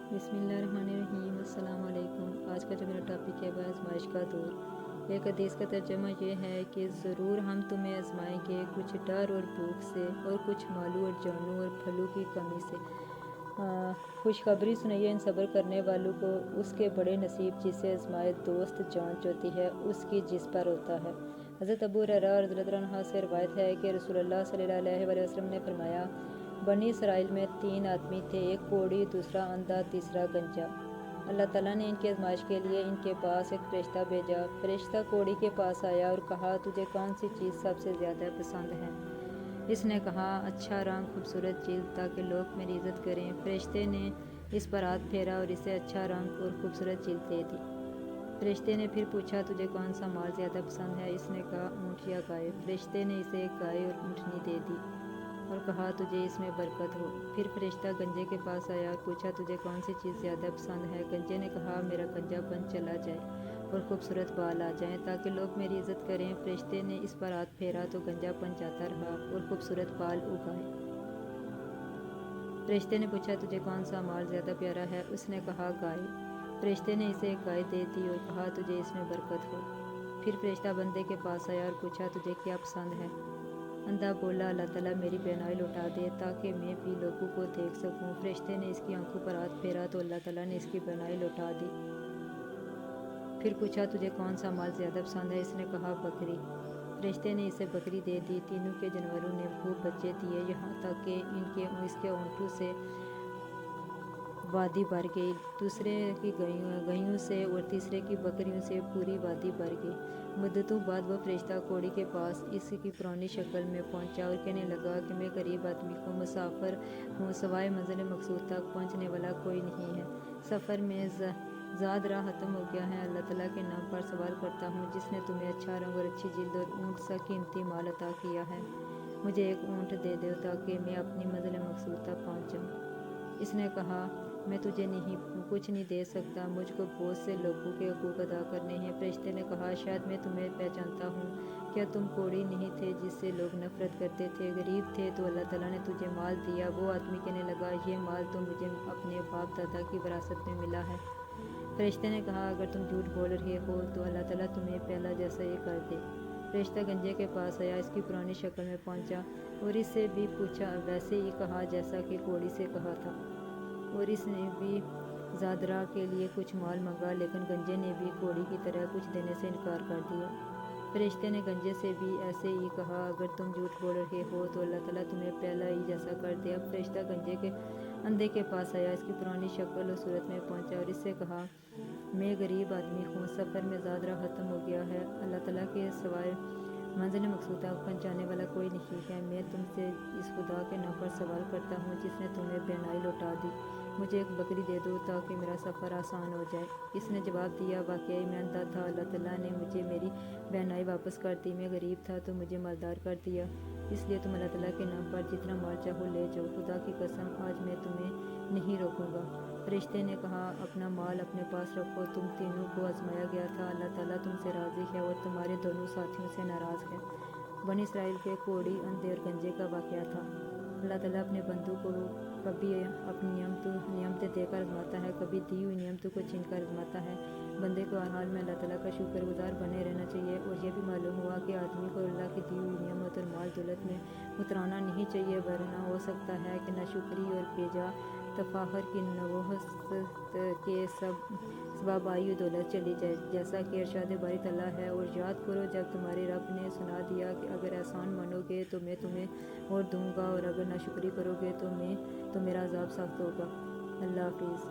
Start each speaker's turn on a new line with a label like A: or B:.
A: بسم اللہ الرحمن الرحیم۔ السلام علیکم۔ آج کا جو میرا ٹاپک ہے وہ آزمائش کا دور۔ ایک حدیث کا ترجمہ یہ ہے کہ ضرور ہم تمہیں آزمائیں گے، کچھ ڈر اور بھوک سے، اور کچھ مالوں اور جانوں اور پھلوں کی کمی سے۔ خوشخبری سنائیے ان صبر کرنے والوں کو، اس کے بڑے نصیب جسے آزمائش دوست جانچ ہوتی ہے اس کی جس پر ہوتا ہے۔ حضرت ابو ہریرہ رضی اللہ عنہ سے روایت ہے کہ رسول اللہ صلی اللہ علیہ وسلم نے فرمایا، بنی اسرائیل میں 3 آدمی تھے، ایک کوڑی، دوسرا اندھا، تیسرا گنجا۔ اللہ تعالیٰ نے ان کی آزمائش کے لیے ان کے پاس ایک فرشتہ بھیجا۔ فرشتہ کوڑی کے پاس آیا اور کہا، تجھے کون سی چیز سب سے زیادہ پسند ہے؟ اس نے کہا، اچھا رنگ، خوبصورت جلد، تاکہ لوگ میری عزت کریں۔ فرشتے نے اس پر ہاتھ پھیرا اور اسے اچھا رنگ اور خوبصورت جلد دے دی۔ فرشتے نے پھر پوچھا، تجھے کون سا مال زیادہ پسند ہے؟ اس نے کہا، اونٹ یا گائے۔ فرشتے نے اسے ایک گائے اور اونٹنی دے دی اور کہا، تجھے اس میں برکت ہو۔ پھر فرشتہ گنجے کے پاس آیا اور پوچھا، تجھے کون سی چیز زیادہ پسند ہے؟ گنجے نے کہا، میرا گنجا پن چلا جائے اور خوبصورت بال آ جائیں تاکہ لوگ میری عزت کریں۔ فرشتے نے اس پر ہاتھ پھیرا تو گنجا پن جاتا رہا اور خوبصورت بال اگ آئے۔ فرشتے نے پوچھا، تجھے کون سا مال زیادہ پیارا ہے؟ اس نے کہا، گائے۔ فرشتے نے اسے ایک گائے دے دی اور کہا، تجھے اس میں برکت ہو۔ پھر فرشتہ بندے کے پاس آیا اور پوچھا، تجھے کیا پسند ہے؟ اندھا بولا، اللہ تعالیٰ میری بینائی لوٹا دے تاکہ میں بھی لوگوں کو دیکھ سکوں۔ فرشتے نے اس کی آنکھوں پر ہاتھ پھیرا تو اللہ تعالیٰ نے اس کی بینائی لوٹا دی۔ پھر پوچھا، تجھے کون سا مال زیادہ پسند ہے؟ اس نے کہا، بکری۔ فرشتے نے اسے بکری دے دی۔ تینوں کے جانوروں نے خوب بچے دیے، یہاں تک کہ اس کے اونٹوں سے وادی بھر گئی، دوسرے کی گائیوں سے اور تیسرے کی بکریوں سے پوری وادی بھر گئی۔ مدتوں بعد وہ فرشتہ کوڑی کے پاس اس کی پرانی شکل میں پہنچا اور کہنے لگا کہ میں غریب آدمی ہوں، مسافر ہوں، سوائے منزل مقصود تک پہنچنے والا کوئی نہیں ہے۔ سفر میں زاد راہ ختم ہو گیا ہے۔ اللہ تعالیٰ کے نام پر سوال کرتا ہوں جس نے تمہیں اچھا رنگ اور اچھی جلد اور اونٹ سا قیمتی مال عطا کیا ہے، مجھے ایک اونٹ دے دو تاکہ میں اپنی منزل مقصود تک پہنچ جاؤں۔ اس نے کہا، میں تجھے کچھ نہیں دے سکتا، مجھ کو بہت سے لوگوں کے حقوق ادا کرنے ہیں۔ فرشتے نے کہا، شاید میں تمہیں پہچانتا ہوں، کیا تم کوڑی نہیں تھے جس سے لوگ نفرت کرتے تھے؟ غریب تھے تو اللہ تعالیٰ نے تجھے مال دیا۔ وہ آدمی کہنے لگا، یہ مال تو مجھے اپنے باپ دادا کی وراثت میں ملا ہے۔ فرشتے نے کہا، اگر تم جھوٹ بول رہے ہو تو اللہ تعالیٰ تمہیں پہلا جیسا ہی کر دے۔ فرشتہ گنجے کے پاس آیا، اس کی پرانی شکل میں پہنچا اور اس سے بھی پوچھا، ویسے ہی کہا جیسا کہ کوڑی سے کہا تھا، اور اس نے بھی زاد راہ کے لیے کچھ مال مانگا، لیکن گنجے نے بھی کوڑی کی طرح کچھ دینے سے انکار کر دیا۔ فرشتے نے گنجے سے بھی ایسے ہی کہا، اگر تم جھوٹ بول رہے ہو تو اللہ تعالیٰ تمہیں پہلا ہی جیسا کر دے۔ اب فرشتہ گنجے کے اندھے کے پاس آیا، اس کی پرانی شکل اور صورت میں پہنچا اور اس سے کہا، میں غریب آدمی ہوں، سفر میں زاد راہ ختم ہو گیا ہے، اللہ تعالیٰ کے سوائے منزل مقصود تک پہنچانے والا کوئی نہیں ہے۔ میں تم سے اس خدا کے نام پر سوال کرتا ہوں جس نے تمہیں بینائی لوٹا دی، مجھے ایک بکری دے دو تاکہ میرا سفر آسان ہو جائے۔ اس نے جواب دیا، واقعی میں اندھا تھا، اللہ تعالیٰ نے مجھے میری بینائی واپس کر دی، میں غریب تھا تو مجھے مالدار کر دیا، اس لیے تم اللہ تعالیٰ کے نام پر جتنا مال چاہو لے جاؤ، خدا کی قسم آج میں تمہیں نہیں روکوں گا۔ فرشتے نے کہا، اپنا مال اپنے پاس رکھو، تم تینوں کو آزمایا گیا تھا، اللہ تعالیٰ تم سے راضی ہے اور تمہارے دونوں ساتھیوں سے ناراض ہے۔ بنی اسرائیل کے کوڑی، اندھے اور گنجے کا واقعہ تھا۔ اللہ تعالیٰ اپنے بندوں کو کبھی اپنی نعمتیں دے کر آزماتا ہے، کبھی دی ہوئی نعمتوں کو چھین کر آزماتا ہے۔ بندے کو ہر حال میں اللہ تعالیٰ کا شکر گزار بنے رہنا چاہیے، اور یہ بھی معلوم ہوا کہ آدمی کو اللہ کی دی ہوئی نعمت اور مال دولت میں اترانا نہیں چاہیے، ورنہ ہو سکتا ہے کہ ناشکری اور بے جا تفاخر کی نحوست کے سبب آئی ہوئی دولت چلی جائے، جیسا کہ ارشاد باری تعالیٰ ہے، اور یاد کرو جب تمہارے رب نے سنا دیا کہ اگر احسان مانو گے تو میں تمہیں اور دوں گا، اور اگر ناشکری کرو گے تو میرا عذاب سخت ہوگا۔ اللہ حافظ۔